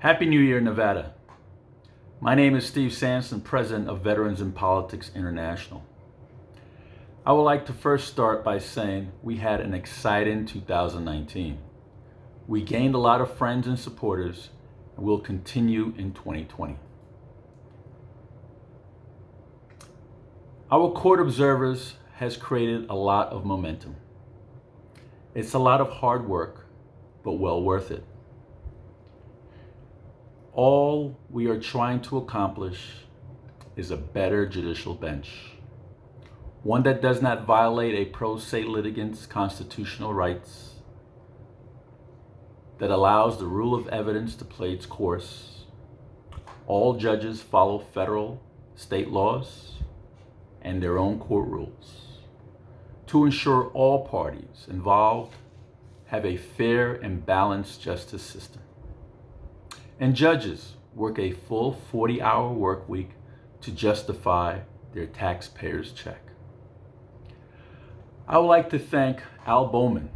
Happy New Year, Nevada. My name is Steve Sanson, President of Veterans in Politics International. I would like to first start by saying we had an exciting 2019. We gained a lot of friends and supporters, and will continue in 2020. Our court observers has created a lot of momentum. It's a lot of hard work, but well worth it. All we are trying to accomplish is a better judicial bench, one that does not violate a pro se litigant's constitutional rights, that allows the rule of evidence to play its course. All judges follow federal, state laws, and their own court rules to ensure all parties involved have a fair and balanced justice system. And judges work a full 40-hour work week to justify their taxpayers' check. I would like to thank Al Bowman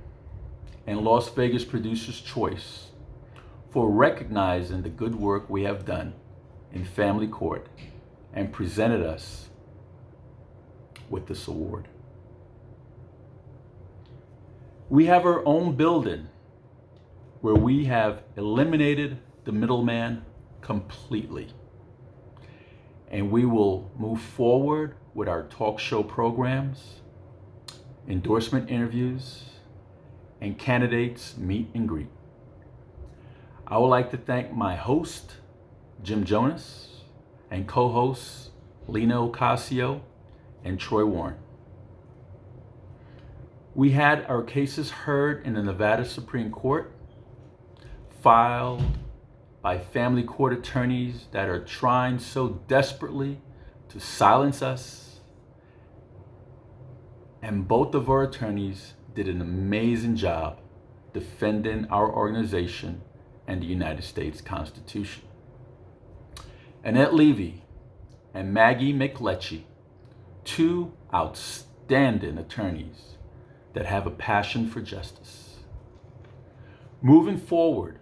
and Las Vegas Producers Choice for recognizing the good work we have done in family court and presented us with this award. We have our own building where we have eliminated the middleman completely. And we will move forward with our talk show programs, endorsement interviews, and candidates meet and greet. I would like to thank my host, Jim Jonas, and co-hosts Lena Ocasio and Troy Warren. We had our cases heard in the Nevada Supreme Court, filed by family court attorneys that are trying so desperately to silence us. And both of our attorneys did an amazing job defending our organization and the United States Constitution. Annette Levy and Maggie McLetchie, two outstanding attorneys that have a passion for justice. Moving forward,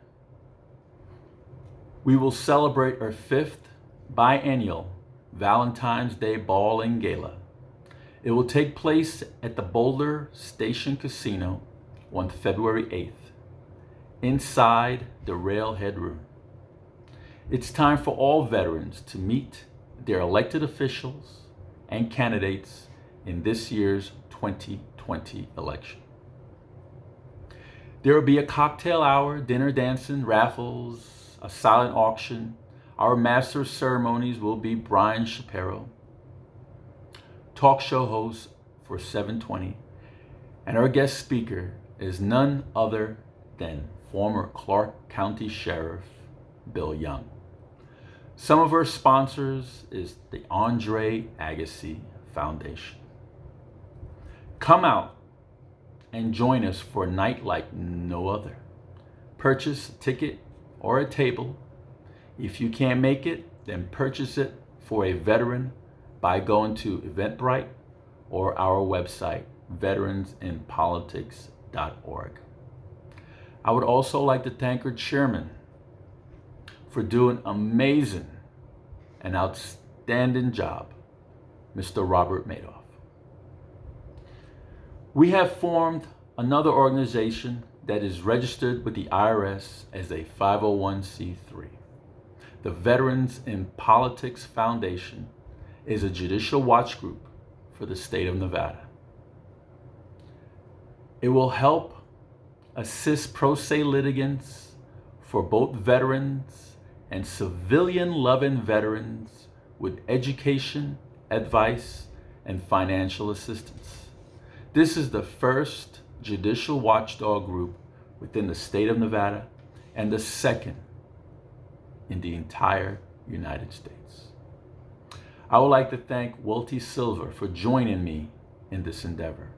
we will celebrate our 5th biennial Valentine's Day Ball and Gala. It will take place at the Boulder Station Casino on February 8th, inside the Railhead Room. It's time for all veterans to meet their elected officials and candidates in this year's 2020 election. There will be a cocktail hour, dinner, dancing, raffles, a silent auction. Our master of ceremonies will be Brian Shapiro, talk show host for 720. And our guest speaker is none other than former Clark County Sheriff Bill Young. Some of our sponsors is the Andre Agassi Foundation. Come out and join us for a night like no other. Purchase a ticket or a table. If you can't make it, then purchase it for a veteran by going to Eventbrite or our website, veteransinpolitics.org. I would also like to thank our chairman for doing amazing and outstanding job, Mr. Robert Madoff. We have formed another organization that is registered with the IRS as a 501c3. The Veterans in Politics Foundation is a judicial watch group for the state of Nevada. It will help assist pro se litigants for both veterans and civilian-loving veterans with education, advice, and financial assistance. This is the first judicial watchdog group within the state of Nevada and the second in the entire United States. I would like to thank Welty Silver for joining me in this endeavor.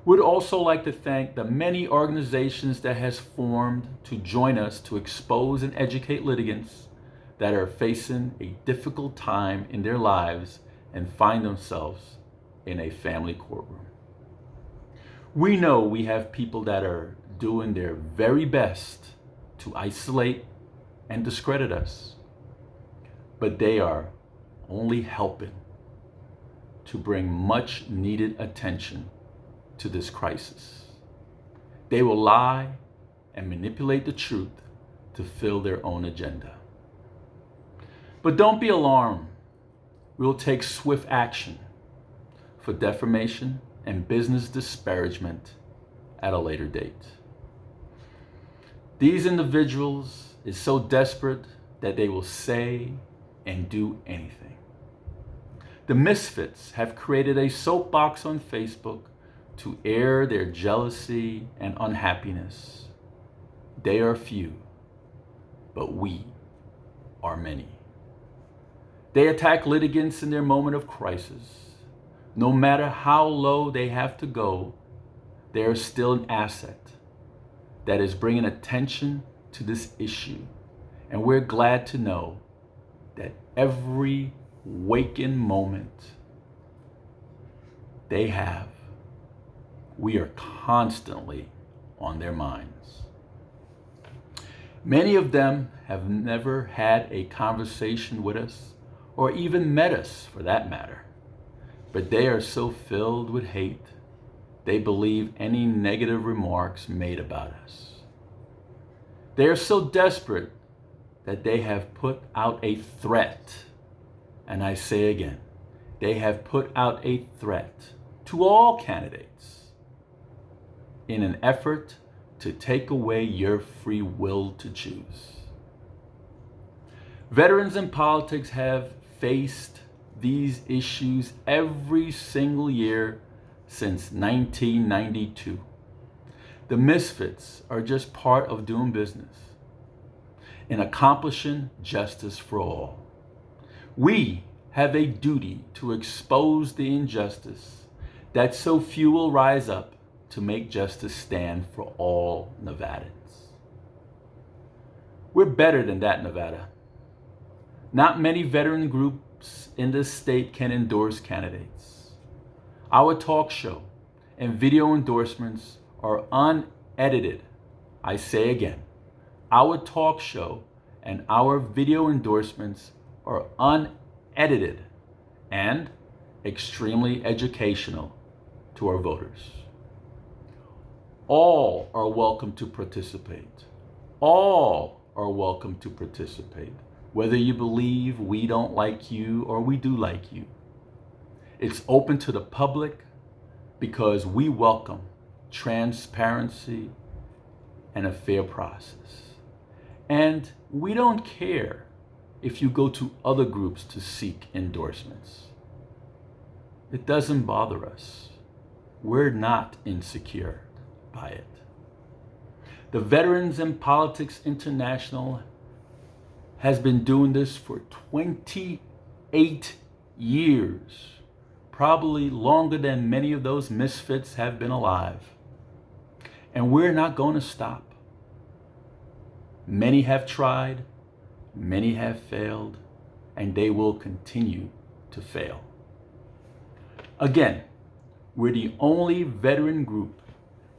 We'd also like to thank the many organizations that has formed to join us to expose and educate litigants that are facing a difficult time in their lives and find themselves in a family courtroom. We know we have people that are doing their very best to isolate and discredit us. But they are only helping to bring much needed attention to this crisis. They will lie and manipulate the truth to fill their own agenda. But don't be alarmed. We will take swift action for defamation and business disparagement at a later date. These individuals is so desperate that they will say and do anything. The Misfits have created a soapbox on Facebook to air their jealousy and unhappiness. They are few, but we are many. They attack litigants in their moment of crisis. No matter how low they have to go, they are still an asset that is bringing attention to this issue. And we're glad to know that every waking moment they have, we are constantly on their minds. Many of them have never had a conversation with us or even met us for that matter. But they are so filled with hate, they believe any negative remarks made about us. They are so desperate that they have put out a threat. And I say again, they have put out a threat to all candidates in an effort to take away your free will to choose. Veterans in politics have faced these issues every single year since 1992. The Misfits are just part of doing business in accomplishing justice for all. We have a duty to expose the injustice that so few will rise up to make justice stand for all Nevadans. We're better than that, Nevada. Not many veteran groups in this state can endorse candidates. Our talk show and video endorsements are unedited. I say again, our talk show and our video endorsements are unedited and extremely educational to our voters. All are welcome to participate. All are welcome to participate, whether you believe we don't like you or we do like you. It's open to the public because we welcome transparency and a fair process. And we don't care if you go to other groups to seek endorsements. It doesn't bother us. We're not insecure by it. The Veterans in Politics International has been doing this for 28 years, probably longer than many of those misfits have been alive. And we're not going to stop. Many have tried, many have failed, and they will continue to fail. Again, we're the only veteran group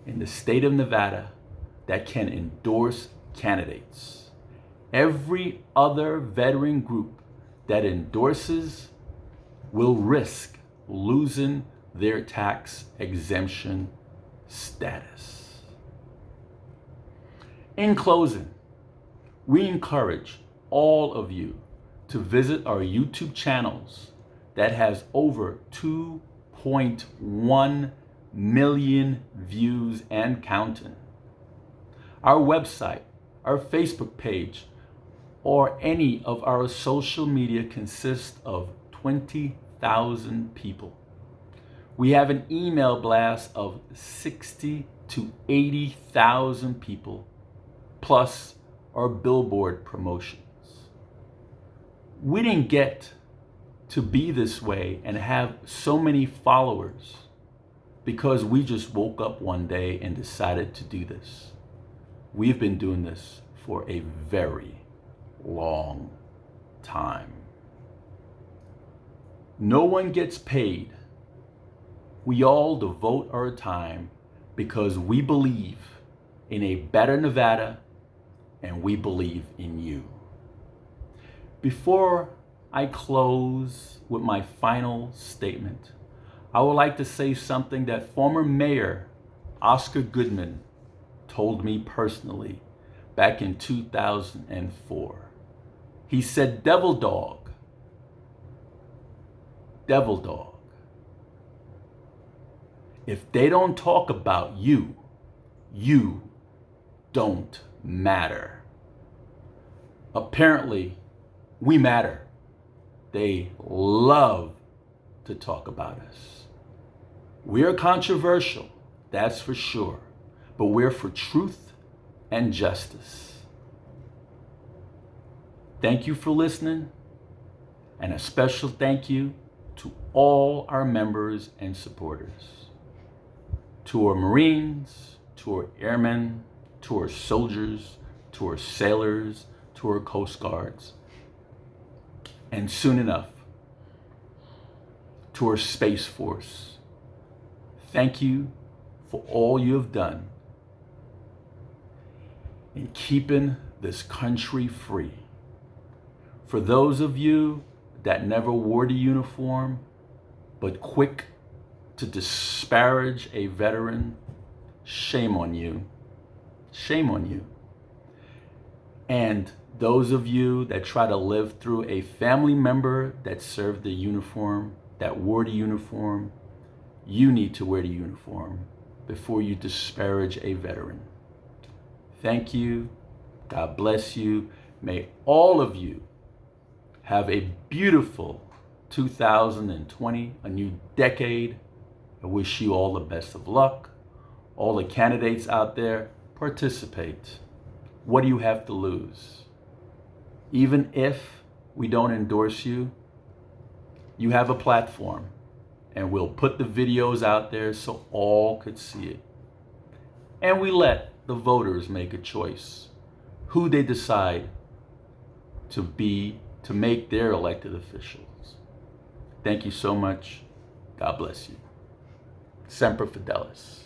in the state of Nevada that can endorse candidates. Every other veteran group that endorses will risk losing their tax exemption status. In closing, we encourage all of you to visit our YouTube channels that has over 2.1 million views and counting. Our website, our Facebook page, or any of our social media consists of 20,000 people. We have an email blast of 60 to 80,000 people, plus our billboard promotions. We didn't get to be this way and have so many followers because we just woke up one day and decided to do this. We've been doing this for a very long time. No one gets paid. We all devote our time because we believe in a better Nevada and we believe in you. Before I close with my final statement, I would like to say something that former Mayor Oscar Goodman told me personally back in 2004. He said, devil dog, if they don't talk about you, you don't matter. Apparently, we matter. They love to talk about us. We're controversial, that's for sure, but we're for truth and justice. Thank you for listening, and a special thank you to all our members and supporters, to our Marines, to our airmen, to our soldiers, to our sailors, to our Coast Guards, and soon enough, to our Space Force. Thank you for all you have done in keeping this country free. For those of you that never wore the uniform, but quick to disparage a veteran, shame on you. Shame on you. And those of you that try to live through a family member that served the uniform, that wore the uniform, you need to wear the uniform before you disparage a veteran. Thank you. God bless you. May all of you have a beautiful 2020, a new decade. I wish you all the best of luck. All the candidates out there, participate. What do you have to lose? Even if we don't endorse you, you have a platform, and we'll put the videos out there so all could see it. And we let the voters make a choice who they decide to make their elected officials. Thank you so much. God bless you. Semper Fidelis.